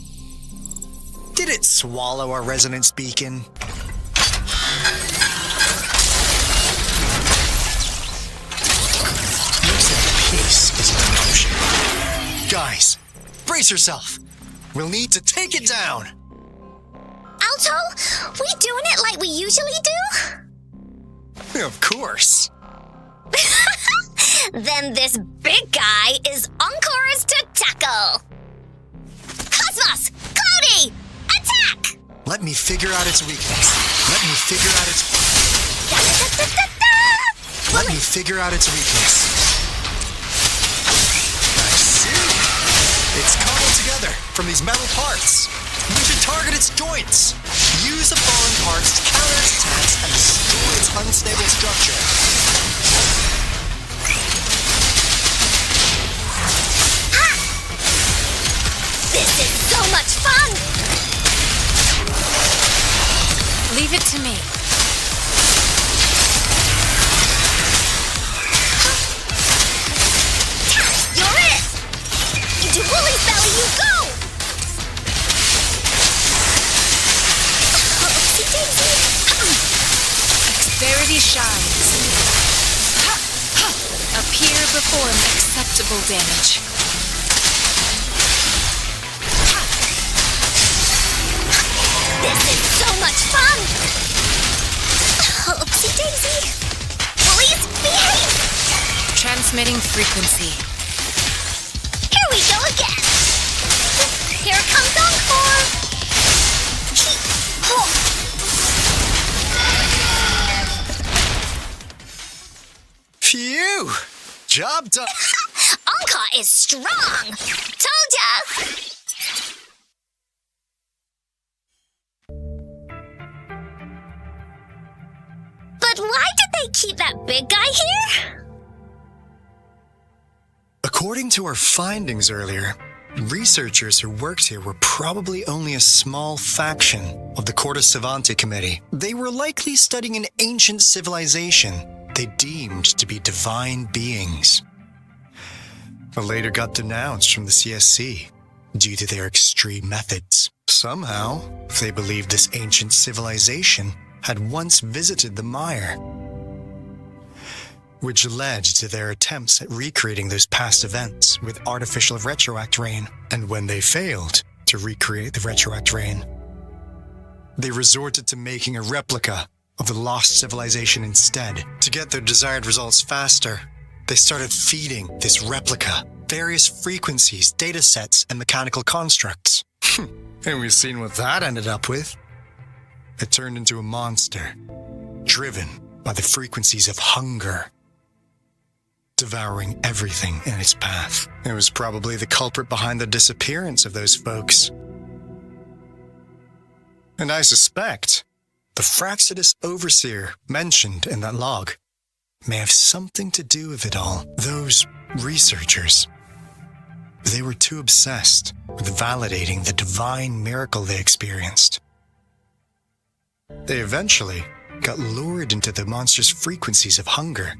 Did it swallow our resonance beacon? Looks like peace is in motion. Guys, brace yourself. We'll need to take it down. Aalto, we doing it like we usually do? Of course. Then this big guy is Encore's to tackle. Cosmos! Cloudy! Attack! Let me figure out its weakness. Let me figure out its weakness. I see. It's cobbled together from these metal parts. We should target its joints. Use the fallen parts to counter its attacks and destroy its unstable structure. This is so much fun! Leave it to me. You're it! Into Woolly's belly you go! Dexterity shines. Appear before acceptable damage. This is so much fun! Oopsie daisy! Please behave! Transmitting frequency. Here we go again! Here comes Encore! Phew! Job done. Encore is strong! Told ya! But why did they keep that big guy here? According to our findings earlier, researchers who worked here were probably only a small faction of the Court of Savantae committee. They were likely studying an ancient civilization they deemed to be divine beings, but later got denounced from the CSC due to their extreme methods. Somehow, they believed this ancient civilization had once visited the mire, which led to their attempts at recreating those past events with artificial retroact rain. And when they failed to recreate the retroact rain, they resorted to making a replica of the lost civilization instead. To get their desired results faster, they started feeding this replica various frequencies, data sets, and mechanical constructs. And we've seen what that ended up with. It turned into a monster, driven by the frequencies of hunger, devouring everything in its path. It was probably the culprit behind the disappearance of those folks. And I suspect the Fraxidus Overseer mentioned in that log may have something to do with it all. Those researchers, they were too obsessed with validating the divine miracle they experienced. They eventually got lured into the monster's frequencies of hunger.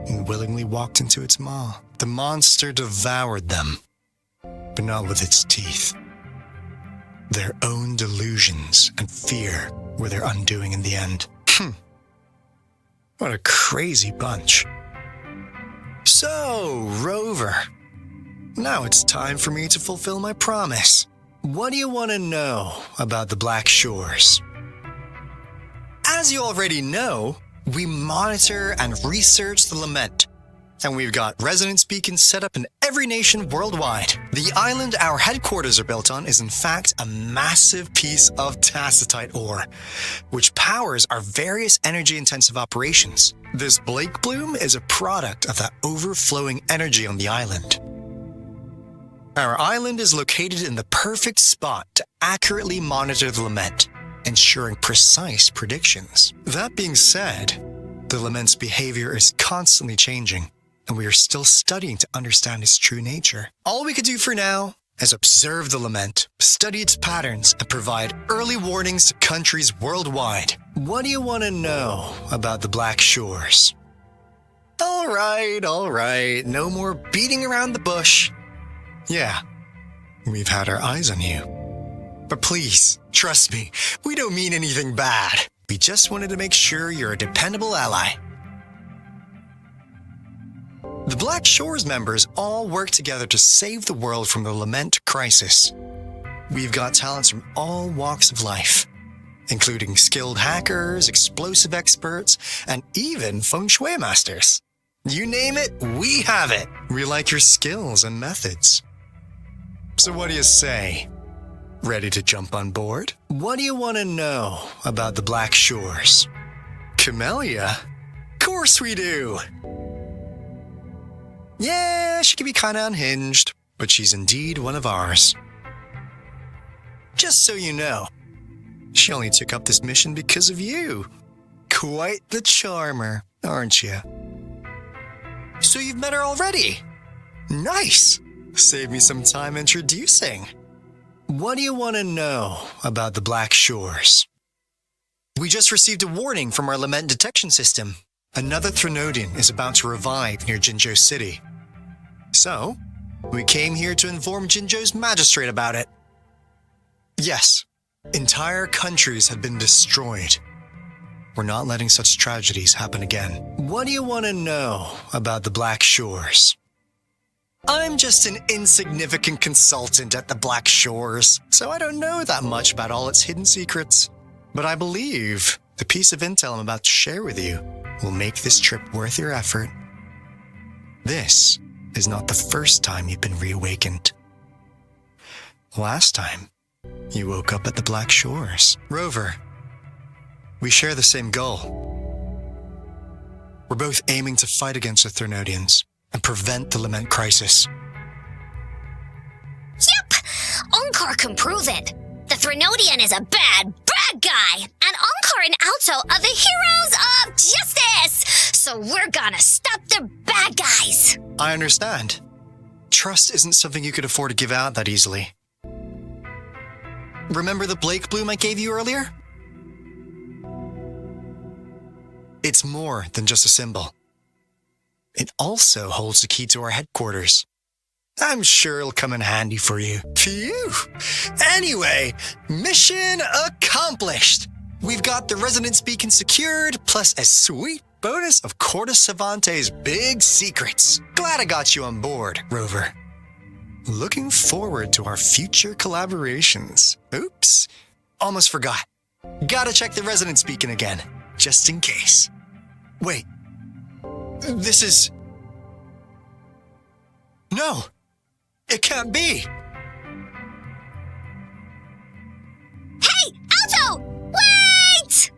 and willingly walked into its maw. The monster devoured them, but not with its teeth. Their own delusions and fear were their undoing in the end. What a crazy bunch. So, Rover, now it's time for me to fulfill my promise. What do you want to know about the Black Shores? As you already know, we monitor and research the lament, and we've got resonance beacons set up in every nation worldwide. The island our headquarters are built on is in fact a massive piece of tacitite ore, which powers our various energy-intensive operations. This Blake Bloom is a product of that overflowing energy on the island. Our island is located in the perfect spot to accurately monitor the lament, ensuring precise predictions. That being said, the lament's behavior is constantly changing, and we are still studying to understand its true nature. All we could do for now is observe the lament, study its patterns, and provide early warnings to countries worldwide. What do you want to know about the Black Shores? All right, no more beating around the bush. Yeah, we've had our eyes on you. But please, trust me, we don't mean anything bad. We just wanted to make sure you're a dependable ally. The Black Shores members all work together to save the world from the lament crisis. We've got talents from all walks of life, including skilled hackers, explosive experts, and even feng shui masters. You name it, we have it. We like your skills and methods. So what do you say? Ready to jump on board? What do you want to know about the Black Shores? Camellya? Of course we do! Yeah, she can be kinda unhinged, but she's indeed one of ours. Just so you know, she only took up this mission because of you. Quite the charmer, aren't you? So you've met her already? Nice! Save me some time introducing. What do you want to know about the Black Shores? We just received a warning from our lament detection system. Another Threnodian is about to revive near Jinzhou City. So, we came here to inform Jinzhou's magistrate about it. Yes, entire countries have been destroyed. We're not letting such tragedies happen again. What do you want to know about the Black Shores? I'm just an insignificant consultant at the Black Shores, so I don't know that much about all its hidden secrets. But I believe the piece of intel I'm about to share with you will make this trip worth your effort. This is not the first time you've been reawakened. Last time, you woke up at the Black Shores. Rover, we share the same goal. We're both aiming to fight against the Threnodians and prevent the lament crisis. Yep! Encore can prove it. The Threnodian is a bad guy, and Encore and Aalto are the heroes of justice! So we're gonna stop the bad guys! I understand. Trust isn't something you could afford to give out that easily. Remember the Blake Bloom I gave you earlier? It's more than just a symbol. It also holds the key to our headquarters. I'm sure it'll come in handy for you. Phew! Anyway, mission accomplished! We've got the resonance beacon secured, plus a sweet bonus of Corda Savantae's big secrets. Glad I got you on board, Rover. Looking forward to our future collaborations. Oops, almost forgot. Gotta check the resonance beacon again, just in case. Wait, this is... No, it can't be. Hey, Aalto! Wait!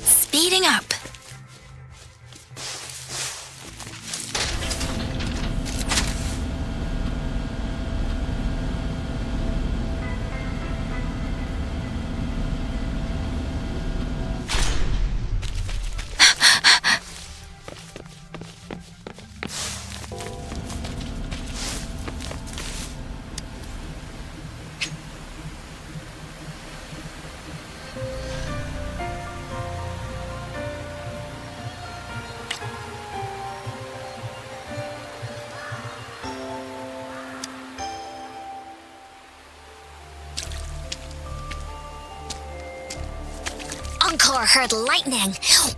Speeding up. Encore heard lightning.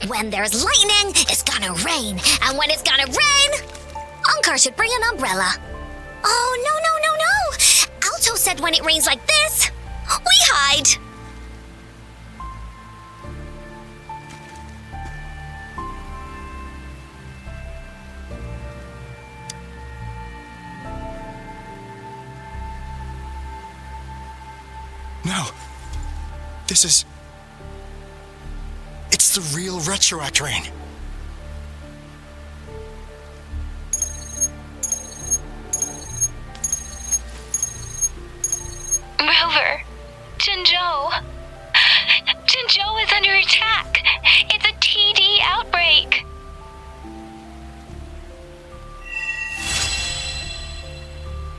When there's lightning, it's gonna rain. And when it's gonna rain, Encore should bring an umbrella. Oh, no. Aalto said when it rains like this, we hide. No. It's the real Retroact rain. Rover, Jinzhou is under attack.